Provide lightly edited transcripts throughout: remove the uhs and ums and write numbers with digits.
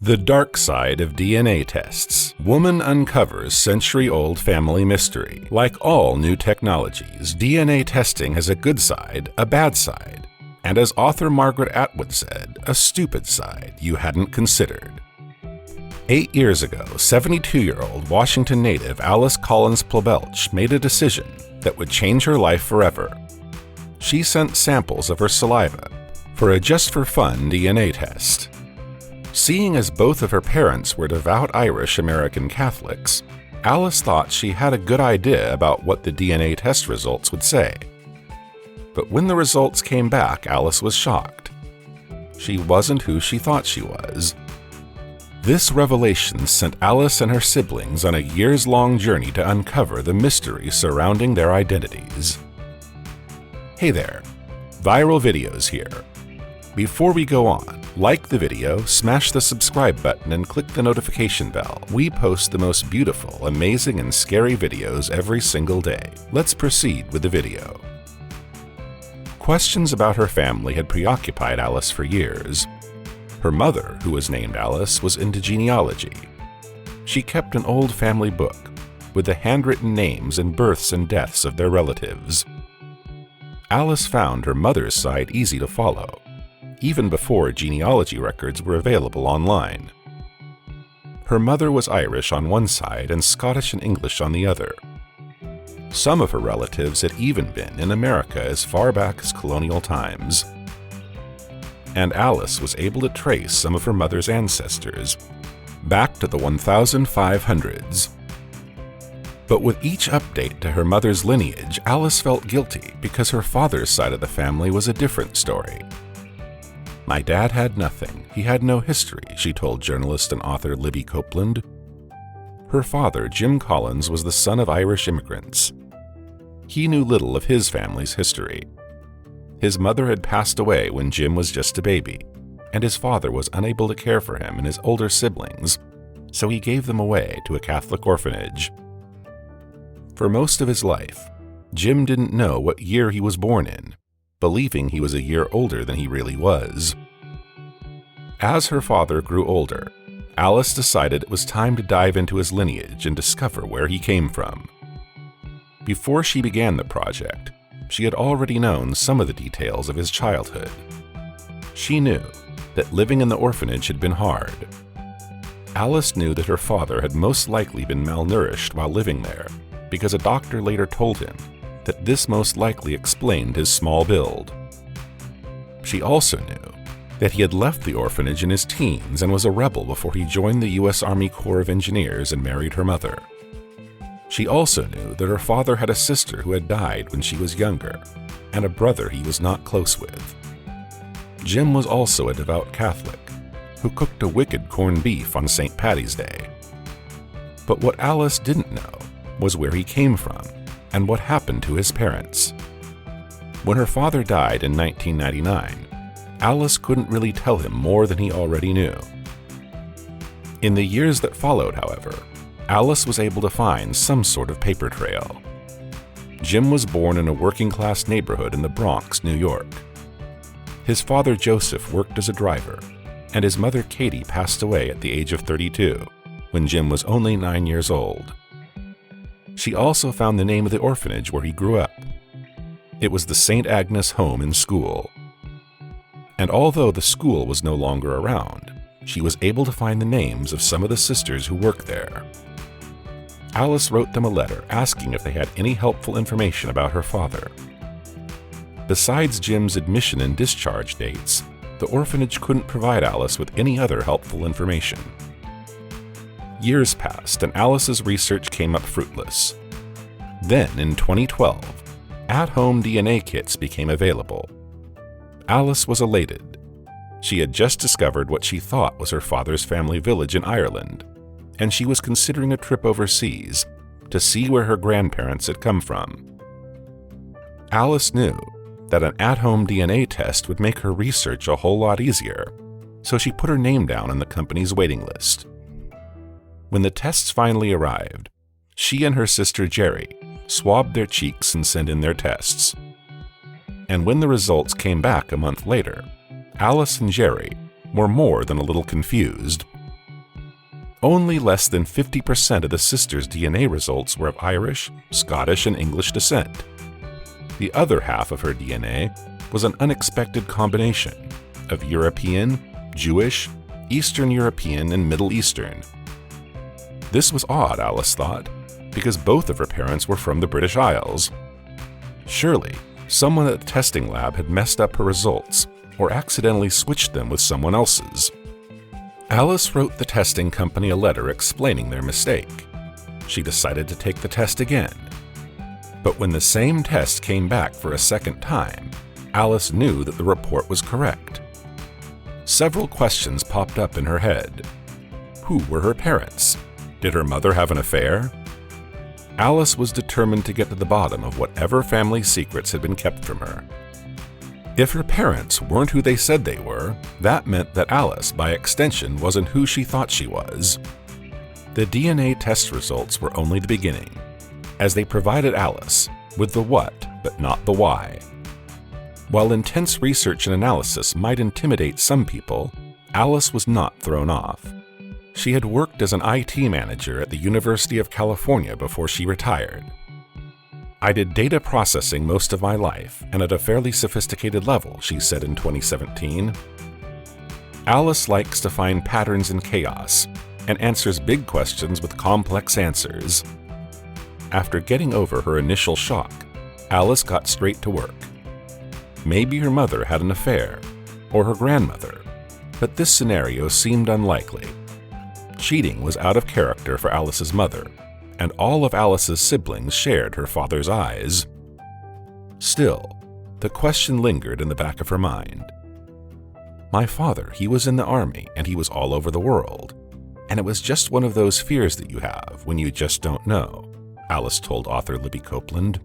The dark side of DNA tests. Woman uncovers century-old family mystery. Like all new technologies, DNA testing has a good side, a bad side, and as author Margaret Atwood said, a stupid side you hadn't considered. 8 years ago, 72-year-old Washington native Alice Collins Plobelch made a decision that would change her life forever. She sent samples of her saliva for a just-for-fun DNA test. Seeing as both of her parents were devout Irish American Catholics, Alice thought she had a good idea about what the DNA test results would say. But when the results came back, Alice was shocked. She wasn't who she thought she was. This revelation sent Alice and her siblings on a years-long journey to uncover the mystery surrounding their identities. Hey there, Viral Videos here. Before we go on, like the video, smash the subscribe button, and click the notification bell. We post the most beautiful, amazing, and scary videos every single day. Let's proceed with the video. Questions about her family had preoccupied Alice for years. Her mother, who was named Alice, was into genealogy. She kept an old family book with the handwritten names and births and deaths of their relatives. Alice found her mother's side easy to follow, even before genealogy records were available online. Her mother was Irish on one side and Scottish and English on the other. Some of her relatives had even been in America as far back as colonial times. And Alice was able to trace some of her mother's ancestors back to the 1500s. But with each update to her mother's lineage, Alice felt guilty because her father's side of the family was a different story. "My dad had nothing. He had no history," she told journalist and author Libby Copeland. Her father, Jim Collins, was the son of Irish immigrants. He knew little of his family's history. His mother had passed away when Jim was just a baby, and his father was unable to care for him and his older siblings, so he gave them away to a Catholic orphanage. For most of his life, Jim didn't know what year he was born in, believing he was a year older than he really was. As her father grew older, Alice decided it was time to dive into his lineage and discover where he came from. Before she began the project, she had already known some of the details of his childhood. She knew that living in the orphanage had been hard. Alice knew that her father had most likely been malnourished while living there, because a doctor later told him that this most likely explained his small build. She also knew that he had left the orphanage in his teens and was a rebel before he joined the U.S. Army Corps of Engineers and married her mother. She also knew that her father had a sister who had died when she was younger, and a brother he was not close with. Jim was also a devout Catholic, who cooked a wicked corned beef on St. Paddy's Day. But what Alice didn't know was where he came from and what happened to his parents. When her father died in 1999, Alice couldn't really tell him more than he already knew. In the years that followed, however, Alice was able to find some sort of paper trail. Jim was born in a working-class neighborhood in the Bronx, New York. His father, Joseph, worked as a driver, and his mother, Katie, passed away at the age of 32, when Jim was only 9 years old. She also found the name of the orphanage where he grew up. It was the St. Agnes Home and School. And although the school was no longer around, she was able to find the names of some of the sisters who worked there. Alice wrote them a letter asking if they had any helpful information about her father. Besides Jim's admission and discharge dates, the orphanage couldn't provide Alice with any other helpful information. Years passed and Alice's research came up fruitless. Then, in 2012, at-home DNA kits became available. Alice was elated. She had just discovered what she thought was her father's family village in Ireland, and she was considering a trip overseas to see where her grandparents had come from. Alice knew that an at-home DNA test would make her research a whole lot easier, so she put her name down on the company's waiting list. When the tests finally arrived, she and her sister Jerry swabbed their cheeks and sent in their tests. And when the results came back a month later, Alice and Jerry were more than a little confused. only less than 50% of the sisters' DNA results were of Irish, Scottish, and English descent. The other half of her DNA was an unexpected combination of European, Jewish, Eastern European, and Middle Eastern. This was odd, Alice thought, because both of her parents were from the British Isles. Surely, someone at the testing lab had messed up her results or accidentally switched them with someone else's. Alice wrote the testing company a letter explaining their mistake. She decided to take the test again. But when the same test came back for a second time, Alice knew that the report was correct. Several questions popped up in her head. Who were her parents? Did her mother have an affair? Alice was determined to get to the bottom of whatever family secrets had been kept from her. If her parents weren't who they said they were, that meant that Alice, by extension, wasn't who she thought she was. The DNA test results were only the beginning, as they provided Alice with the what, but not the why. While intense research and analysis might intimidate some people, Alice was not thrown off. She had worked as an IT manager at the University of California before she retired. "I did data processing most of my life, and at a fairly sophisticated level," she said in 2017. Alice likes to find patterns in chaos and answers big questions with complex answers. After getting over her initial shock, Alice got straight to work. Maybe her mother had an affair, or her grandmother, but this scenario seemed unlikely. Cheating was out of character for Alice's mother, and all of Alice's siblings shared her father's eyes. Still, the question lingered in the back of her mind. "My father, he was in the army, and he was all over the world, and it was just one of those fears that you have when you just don't know," Alice told author Libby Copeland.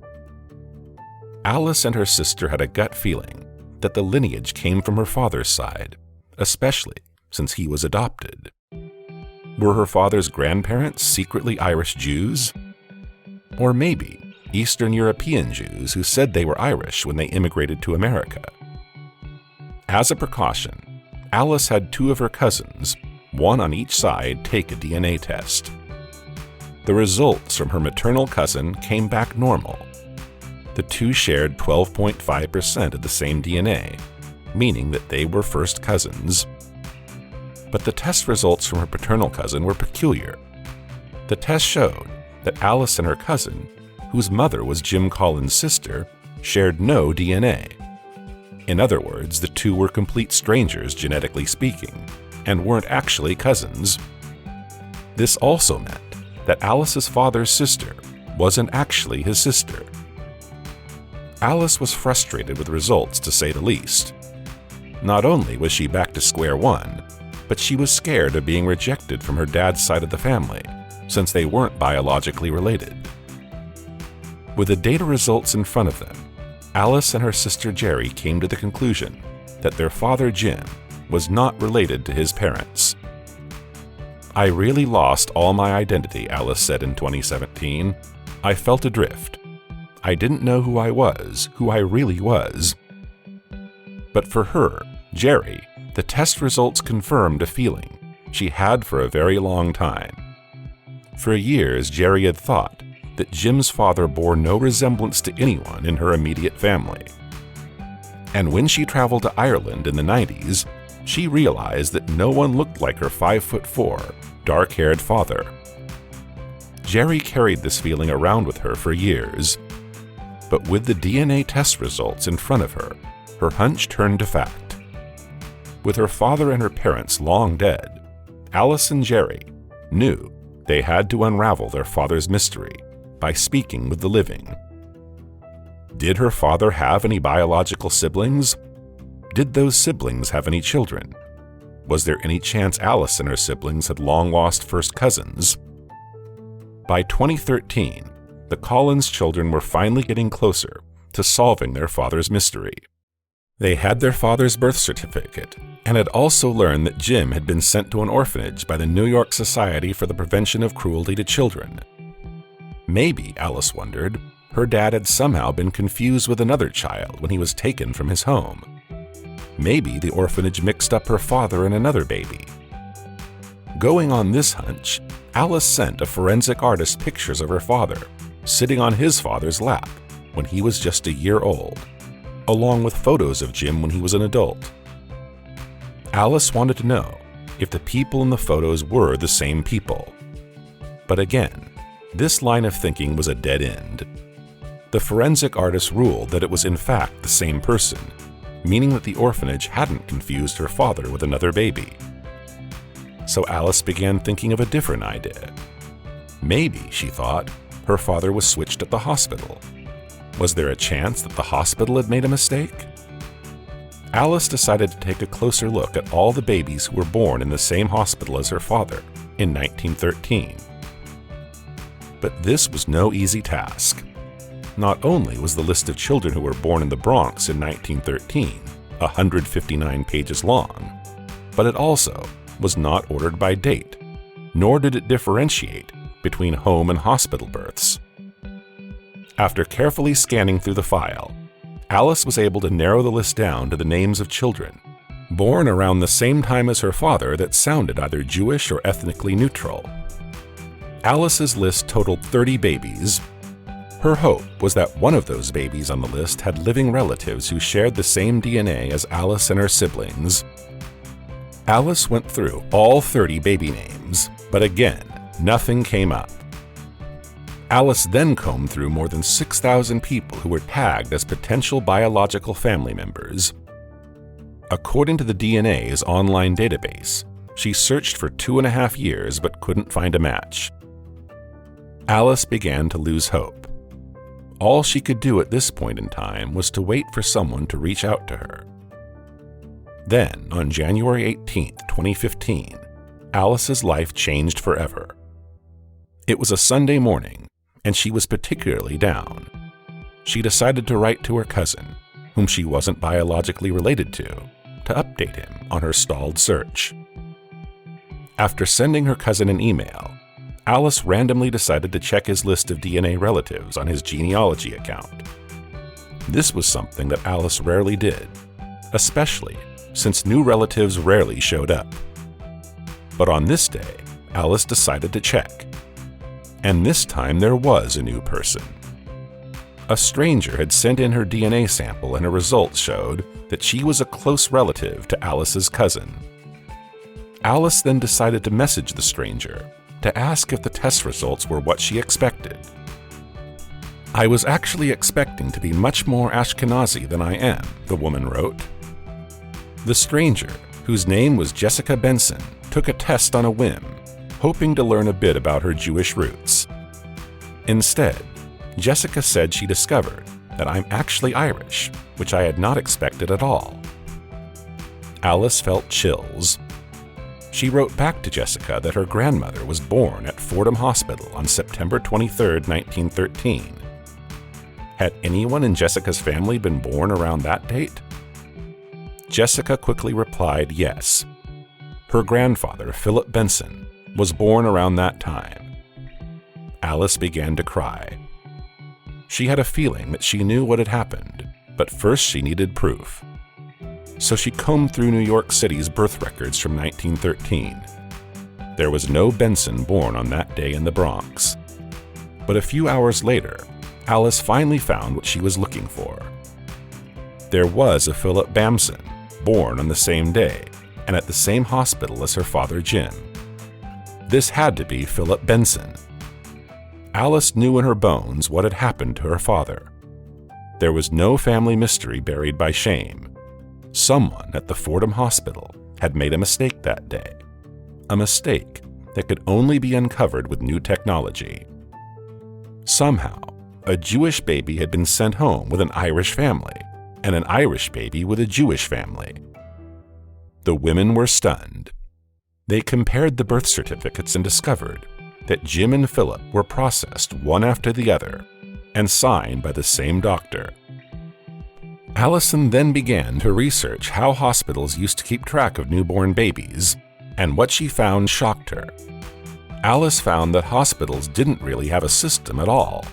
Alice and her sister had a gut feeling that the lineage came from her father's side, especially since he was adopted. Were her father's grandparents secretly Irish Jews? Or maybe Eastern European Jews who said they were Irish when they immigrated to America? As a precaution, Alice had two of her cousins, one on each side, take a DNA test. The results from her maternal cousin came back normal. The two shared 12.5% of the same DNA, meaning that they were first cousins. But the test results from her paternal cousin were peculiar. The test showed that Alice and her cousin, whose mother was Jim Collins' sister, shared no DNA. In other words, the two were complete strangers, genetically speaking, and weren't actually cousins. This also meant that Alice's father's sister wasn't actually his sister. Alice was frustrated with the results, to say the least. Not only was she back to square one, but she was scared of being rejected from her dad's side of the family, since they weren't biologically related. With the data results in front of them, Alice and her sister Jerry came to the conclusion that their father Jim was not related to his parents. "I really lost all my identity," Alice said in 2017. "I felt adrift. I didn't know who I really was." But for her, Jerry, the test results confirmed a feeling she had for a very long time. For years, Jerry had thought that Jim's father bore no resemblance to anyone in her immediate family. And when she traveled to Ireland in the 90s, she realized that no one looked like her 5'4", dark-haired father. Jerry carried this feeling around with her for years. But with the DNA test results in front of her, her hunch turned to fact. With her father and her parents long dead, Alice and Jerry knew they had to unravel their father's mystery by speaking with the living. Did her father have any biological siblings? Did those siblings have any children? Was there any chance Alice and her siblings had long-lost first cousins? By 2013, the Collins children were finally getting closer to solving their father's mystery. They had their father's birth certificate and had also learned that Jim had been sent to an orphanage by the New York Society for the Prevention of Cruelty to Children. Maybe, Alice wondered, her dad had somehow been confused with another child when he was taken from his home. Maybe the orphanage mixed up her father and another baby. Going on this hunch, Alice sent a forensic artist pictures of her father, sitting on his father's lap when he was just a year old, along with photos of Jim when he was an adult. Alice wanted to know if the people in the photos were the same people. But again, this line of thinking was a dead end. The forensic artist ruled that it was in fact the same person, meaning that the orphanage hadn't confused her father with another baby. So Alice began thinking of a different idea. Maybe, she thought, her father was switched at the hospital. Was there a chance that the hospital had made a mistake? Alice decided to take a closer look at all the babies who were born in the same hospital as her father in 1913. But this was no easy task. Not only was the list of children who were born in the Bronx in 1913 159 pages long, but it also was not ordered by date, nor did it differentiate between home and hospital births. After carefully scanning through the file, Alice was able to narrow the list down to the names of children born around the same time as her father that sounded either Jewish or ethnically neutral. Alice's list totaled 30 babies. Her hope was that one of those babies on the list had living relatives who shared the same DNA as Alice and her siblings. Alice went through all 30 baby names, but again, nothing came up. Alice then combed through more than 6,000 people who were tagged as potential biological family members. According to the DNA's online database, she searched for 2.5 years but couldn't find a match. Alice began to lose hope. All she could do at this point in time was to wait for someone to reach out to her. Then, on January 18, 2015, Alice's life changed forever. It was a Sunday morning, and she was particularly down. She decided to write to her cousin, whom she wasn't biologically related to update him on her stalled search. After sending her cousin an email, Alice randomly decided to check his list of DNA relatives on his genealogy account. This was something that Alice rarely did, especially since new relatives rarely showed up. But on this day, Alice decided to check. And this time there was a new person. A stranger had sent in her DNA sample and her results showed that she was a close relative to Alice's cousin. Alice then decided to message the stranger to ask if the test results were what she expected. "I was actually expecting to be much more Ashkenazi than I am," the woman wrote. The stranger, whose name was Jessica Benson, took a test on a whim, hoping to learn a bit about her Jewish roots. Instead, Jessica said she discovered that I'm actually Irish, which I had not expected at all. Alice felt chills. She wrote back to Jessica that her grandmother was born at Fordham Hospital on September 23, 1913. Had anyone in Jessica's family been born around that date? Jessica quickly replied yes. Her grandfather, Philip Benson, was born around that time. Alice began to cry. She had a feeling that she knew what had happened, but first she needed proof. So she combed through New York City's birth records from 1913. There was no Benson born on that day in the Bronx. But a few hours later, Alice finally found what she was looking for. There was a Philip Bamson, born on the same day and at the same hospital as her father Jim. This had to be Philip Benson. Alice knew in her bones what had happened to her father. There was no family mystery buried by shame. Someone at the Fordham Hospital had made a mistake that day. A mistake that could only be uncovered with new technology. Somehow, a Jewish baby had been sent home with an Irish family, and an Irish baby with a Jewish family. The women were stunned. They compared the birth certificates and discovered that Jim and Philip were processed one after the other and signed by the same doctor. Allison then began to research how hospitals used to keep track of newborn babies, and what she found shocked her. Alice found that hospitals didn't really have a system at all.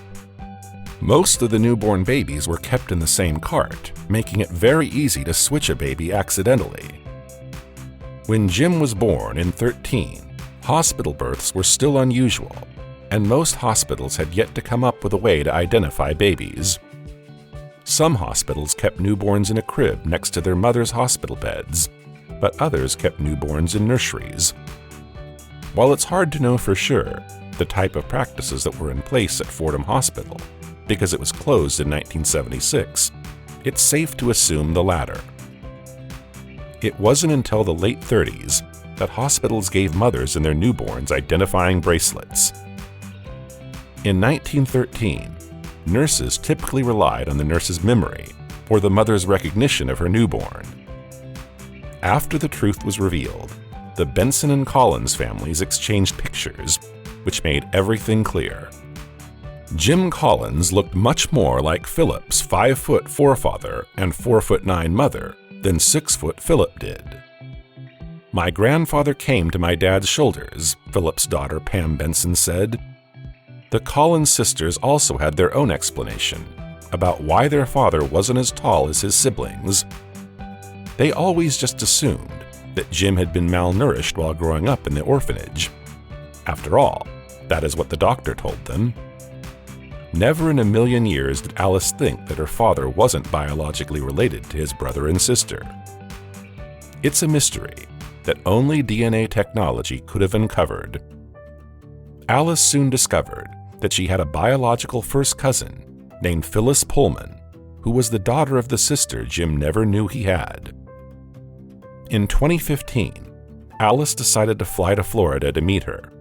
Most of the newborn babies were kept in the same cart, making it very easy to switch a baby accidentally. When Jim was born in 13, Hospital births were still unusual, and most hospitals had yet to come up with a way to identify babies. Some hospitals kept newborns in a crib next to their mother's hospital beds, but others kept newborns in nurseries. While it's hard to know for sure the type of practices that were in place at Fordham Hospital, because it was closed in 1976, it's safe to assume the latter. It wasn't until the late 30s that hospitals gave mothers and their newborns identifying bracelets. In 1913, nurses typically relied on the nurse's memory or the mother's recognition of her newborn. After the truth was revealed, the Benson and Collins families exchanged pictures, which made everything clear. Jim Collins looked much more like Philip's 5-foot forefather and 4'9" mother than 6-foot Philip did. "My grandfather came to my dad's shoulders," Philip's daughter Pam Benson said. The Collins sisters also had their own explanation about why their father wasn't as tall as his siblings. They always just assumed that Jim had been malnourished while growing up in the orphanage. After all, that is what the doctor told them. Never in a million years did Alice think that her father wasn't biologically related to his brother and sister. It's a mystery that only DNA technology could have uncovered. Alice soon discovered that she had a biological first cousin named Phyllis Pullman, who was the daughter of the sister Jim never knew he had. In 2015, Alice decided to fly to Florida to meet her.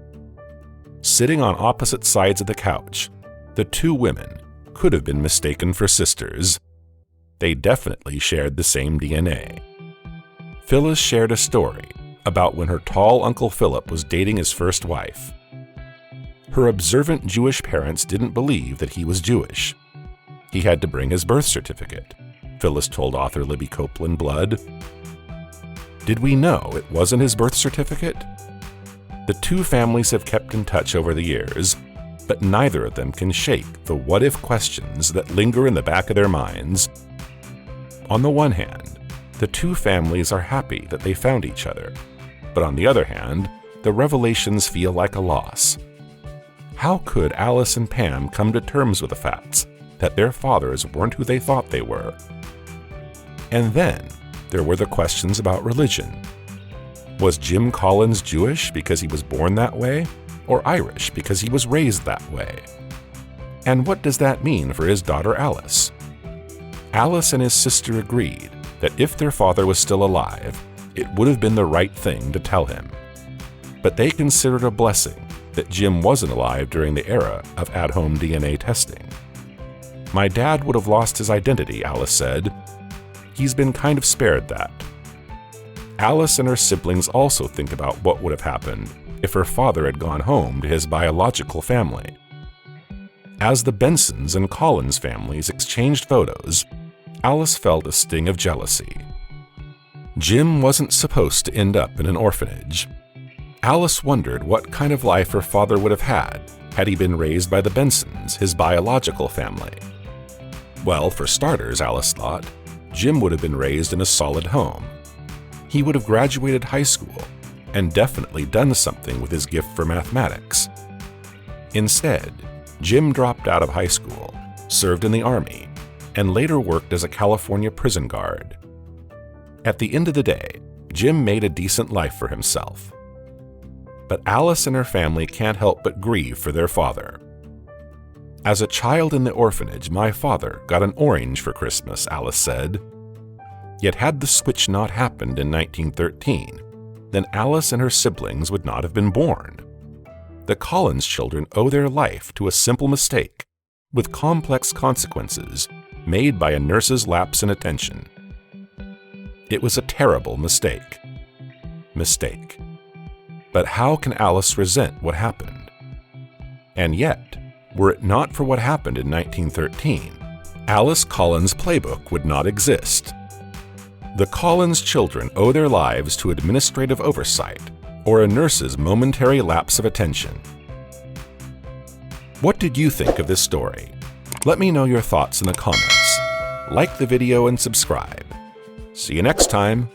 Sitting on opposite sides of the couch, the two women could have been mistaken for sisters. They definitely shared the same DNA. Phyllis shared a story about when her tall Uncle Philip was dating his first wife. Her observant Jewish parents didn't believe that he was Jewish. He had to bring his birth certificate, Phyllis told author Libby Copeland Blood. Did we know it wasn't his birth certificate? The two families have kept in touch over the years, but neither of them can shake the what-if questions that linger in the back of their minds. On the one hand, the two families are happy that they found each other, but on the other hand, the revelations feel like a loss. How could Alice and Pam come to terms with the facts that their fathers weren't who they thought they were? And then there were the questions about religion. Was Jim Collins Jewish because he was born that way, or Irish because he was raised that way? And what does that mean for his daughter Alice? Alice and his sister agreed that if their father was still alive, it would have been the right thing to tell him. But they considered a blessing that Jim wasn't alive during the era of at-home DNA testing. "My dad would have lost his identity," Alice said. "He's been kind of spared that." Alice and her siblings also think about what would have happened if her father had gone home to his biological family. As the Bensons and Collins families exchanged photos, Alice felt a sting of jealousy. Jim wasn't supposed to end up in an orphanage. Alice wondered what kind of life her father would have had he been raised by the Bensons, his biological family. Well, for starters, Alice thought, Jim would have been raised in a solid home. He would have graduated high school and definitely done something with his gift for mathematics. Instead, Jim dropped out of high school, served in the Army, and later worked as a California prison guard. At the end of the day, Jim made a decent life for himself. But Alice and her family can't help but grieve for their father. "As a child in the orphanage, my father got an orange for Christmas," Alice said. Yet had the switch not happened in 1913, then Alice and her siblings would not have been born. The Collins children owe their life to a simple mistake, with complex consequences, made by a nurse's lapse in attention. It was a terrible mistake. But how can Alice resent what happened? And yet, were it not for what happened in 1913, Alice Collins' playbook would not exist. The Collins children owe their lives to administrative oversight or a nurse's momentary lapse of attention. What did you think of this story? Let me know your thoughts in the comments. Like the video and subscribe. See you next time.